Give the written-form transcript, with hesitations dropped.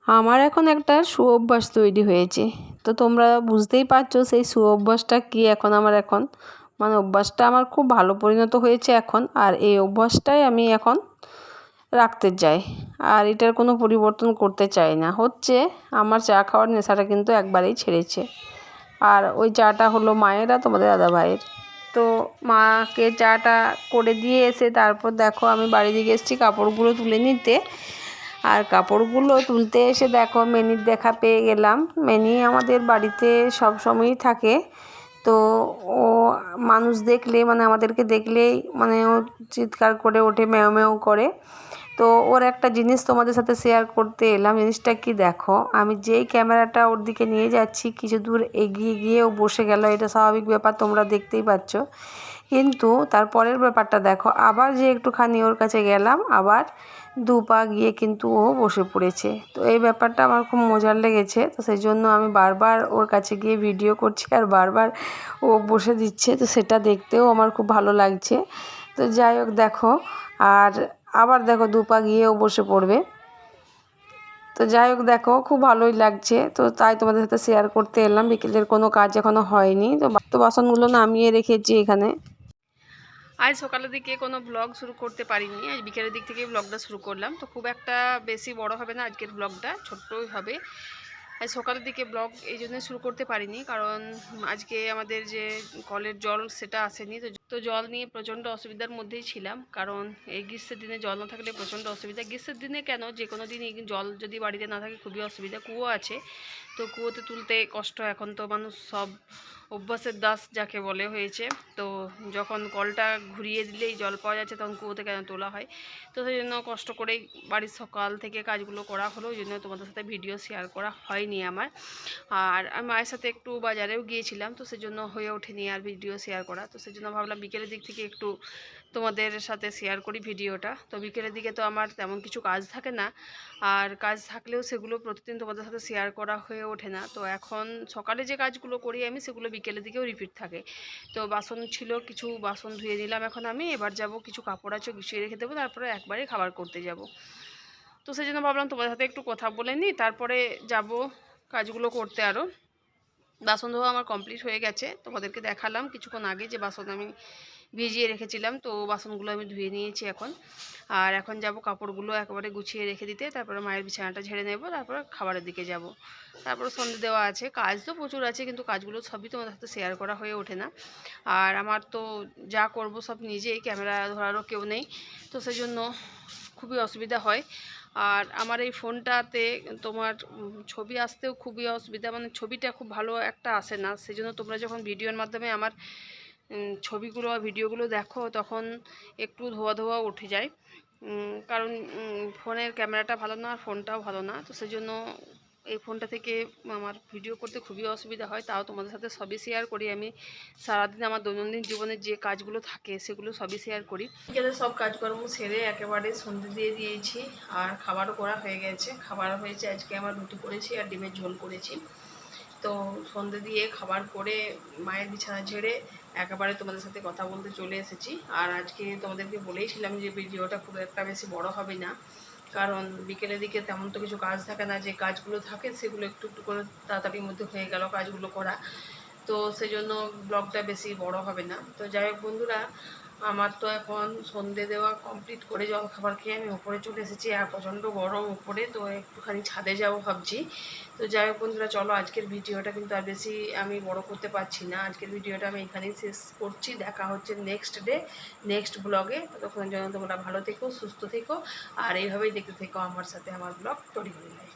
আমার এখন একটা সুঅভ্যাস তৈরি হয়েছে। তো তোমরা বুঝতেই পারছো সেই সুঅভ্যাসটা কী। এখন মানে অভ্যাসটা আমার খুব ভালো পরিণত হয়েছে এখন, আর এই অভ্যাসটাই আমি এখন রাখতে চাই, আর এটার কোনো পরিবর্তন করতে চাই না। আমার চা খাওয়ার নেশাটা কিন্তু একবারেই ছেড়েছে। আর ওই চাটা হলো মায়ের আর তোমাদের দাদাভাইয়ের। তো মাকে চাটা করে দিয়ে এসে তারপর দেখো আমি বাড়ি দিকে এসেছি কাপড়গুলো তুলে নিতে। আর কাপড়গুলো তুলতে এসে দেখো মেনির দেখা পেয়ে গেলাম। মেনি আমাদের বাড়িতে সব সময়ই থাকে। তো ও মানুষ দেখলে মানে আমাদেরকে দেখলেই মানে ও চিৎকার করে ওঠে, ম্যাও ম্যাও করে। তো ওর একটা জিনিস তোমাদের সাথে শেয়ার করতে এলাম। জিনিসটা কি দেখো, আমি যেই ক্যামেরাটা ওর দিকে নিয়ে যাচ্ছি কিছু দূর এগিয়ে গিয়ে ও বসে গেল। এটা স্বাভাবিক ব্যাপার, তোমরা দেখতেই পাচ্ছ। কিন্তু তারপরের ব্যাপারটা দেখো, আবার যে একটুখানি ওর কাছে গেলাম, আবার দু পা গিয়ে কিন্তু ও বসে পড়েছে। তো এই ব্যাপারটা আমার খুব মজার লেগেছে। তো সেই জন্য আমি বারবার ওর কাছে গিয়ে ভিডিও করছি আর বারবার ও বসে দিচ্ছে। তো সেটা দেখতেও আমার খুব ভালো লাগছে। তো যাই হোক দেখো, আর আবার দেখো দু পা গিয়েও বসে পড়বে। তো যাই হোক দেখো খুব ভালোই লাগছে। তো তাই তোমাদের সাথে শেয়ার করতে এলাম। বিকেলের কোনো কাজ এখনও হয়নি। তো বাসনগুলো নামিয়ে রেখেছি এখানে। আজ সকালের দিকে কোনো ব্লগ শুরু করতে পারিনি, আজ বিকেলের দিক থেকে ব্লগটা শুরু করলাম। তো খুব একটা বেশি বড় হবে না আজকের ব্লগটা, ছোট্টই হবে। আজ সকালের দিকে ব্লগ এই জন্য শুরু করতে পারিনি, কারণ আজকে আমাদের যে কলের জল সেটা আসেনি। তো জল নিয়ে প্রচণ্ড অসুবিধার মধ্যেই ছিলাম, কারণ এই গ্রীষ্মের দিনে জল না থাকলে প্রচণ্ড অসুবিধা। গ্রীষ্মের দিনে কেন, যে কোনো দিনই জল যদি বাড়িতে না থাকে খুবই অসুবিধা। কুয়ো আছে, তো কুয়োতে তুলতে কষ্ট। এখন তো মানুষ সব অভ্যাসের দাস যাকে বলে হয়েছে। তো যখন কলটা ঘুরিয়ে দিলেই জল পাওয়া যাচ্ছে তখন কুয়োতে কেন তোলা হয়। তো সেই জন্য কষ্ট করেই বাড়ির সকাল থেকে কাজগুলো করা হলো, ওই জন্য তোমাদের সাথে ভিডিও শেয়ার করা হয়নি আমার। আর আমি মায়ের সাথে একটু বাজারেও গিয়েছিলাম, তো সেজন্য হয়ে ওঠেনি আর ভিডিও শেয়ার করা। তো সেজন্য ভাবলাম বিকেলের দিক থেকে একটু তোমাদের সাথে শেয়ার করি ভিডিওটা। তো বিকেলের দিকে তো আমার তেমন কিছু কাজ থাকে না, আর কাজ থাকলেও সেগুলো প্রতিদিন তোমাদের সাথে শেয়ার করা হয়ে ওঠে না। তো এখন সকালে যে কাজগুলো করি আমি সেগুলো বিকেলের দিকেও রিপিট থাকে। তো বাসন ছিল, কিছু বাসন ধুয়ে নিলাম এখন আমি। এবার যাব, কিছু কাপড় আছে গুছিয়ে রেখে দেবো, তারপরে একবারে খাবার করতে যাব। তো সেই জন্য ভাবলাম তোমাদের সাথে একটু কথা বলে নিই, তারপরে যাব কাজগুলো করতে। আরও বাসন ধোয়া আমার কমপ্লিট হয়ে গেছে, তোমাদেরকে দেখালাম কিছুক্ষণ আগে যে বাসন আমি ভিজিয়ে রেখেছিলাম। তো বাসনগুলো আমি ধুয়ে নিয়েছি এখন। আর এখন যাব কাপড়গুলো একেবারে গুছিয়ে রেখে দিতে, তারপরে মায়ের বিছানাটা ঝেড়ে নেব, তারপরে খাবারের দিকে যাব। তারপরে সন্ধে দেওয়া আছে, কাজ তো প্রচুর আছে, কিন্তু কাজগুলো সবই তোমাদের সাথে শেয়ার করা হয়ে ওঠে না। আর আমার তো যা করব সব নিজেই, ক্যামেরা ধরারও কেউ নেই। তো সেই জন্য খুবই অসুবিধা হয়। আর আমার এই ফোনটাতে তোমার ছবি আসতেও খুবই অসুবিধা, মানে ছবিটা খুব ভালো একটা আসে না। সেই জন্য তোমরা যখন ভিডিওর মাধ্যমে আমার ছবিগুলো বা ভিডিওগুলো দেখো তখন একটু ধোয়া ধোয়া উঠে যায়, কারণ ফোনের ক্যামেরাটা ভালো না আর ফোনটাও ভালো না। তো সেই জন্য এই ফোনটা থেকে আমার ভিডিও করতে খুবই অসুবিধা হয়। তাও তোমাদের সাথে সবই শেয়ার করি আমি। সারাদিন আমার দৈনন্দিন জীবনের যে কাজগুলো থাকে সেগুলো সবই শেয়ার করি। বিকেলে সব কাজকর্ম সেরে একেবারে সন্ধে দিয়ে দিয়েছি, আর খাবারও করা হয়ে গেছে। খাবার হয়েছে আজকে আমার রুটি করেছি আর ডিমের ঝোল করেছি। তো সন্ধে দিয়ে খাবার করে মায়ের বিছানা ঝেড়ে একেবারে তোমাদের সাথে কথা বলতে চলে এসেছি। আর আজকে তোমাদেরকে বলেইছিলাম যে ভিডিওটা খুব একটা বেশি বড় হবে না, কারণ বিকেলের দিকে তেমন তো কিছু কাজ থাকে না। যে কাজগুলো থাকে সেগুলো একটু একটু করে তাড়াতাড়ির মধ্যে হয়ে গেল কাজগুলো করা। তো সেই জন্য ব্লগটা বেশি বড় হবে না। তো যাই হোক বন্ধুরা, আমার তো এখন সন্ধে দেওয়া কমপ্লিট করে জলখাবার খেয়ে আমি উপরে চলে এসেছি। আর প্রচণ্ড গরম উপরে, তো একটুখানি ছাদে যাবো ভাবছি। তো যাই হোক বন্ধুরা, চলো আজকের ভিডিওটা কিন্তু আর বেশি আমি বড় করতে পারছি না। আজকের ভিডিওটা আমি এখানেই শেষ করছি। দেখা হচ্ছে নেক্সট ডে নেক্সট ব্লগে। ততক্ষণের জন্য তোমরা ভালো থেকো, সুস্থ থেকো, আর এইভাবেই দেখতে থেকো আমার সাথে আমার ব্লগ তৈরি হয়ে যায়।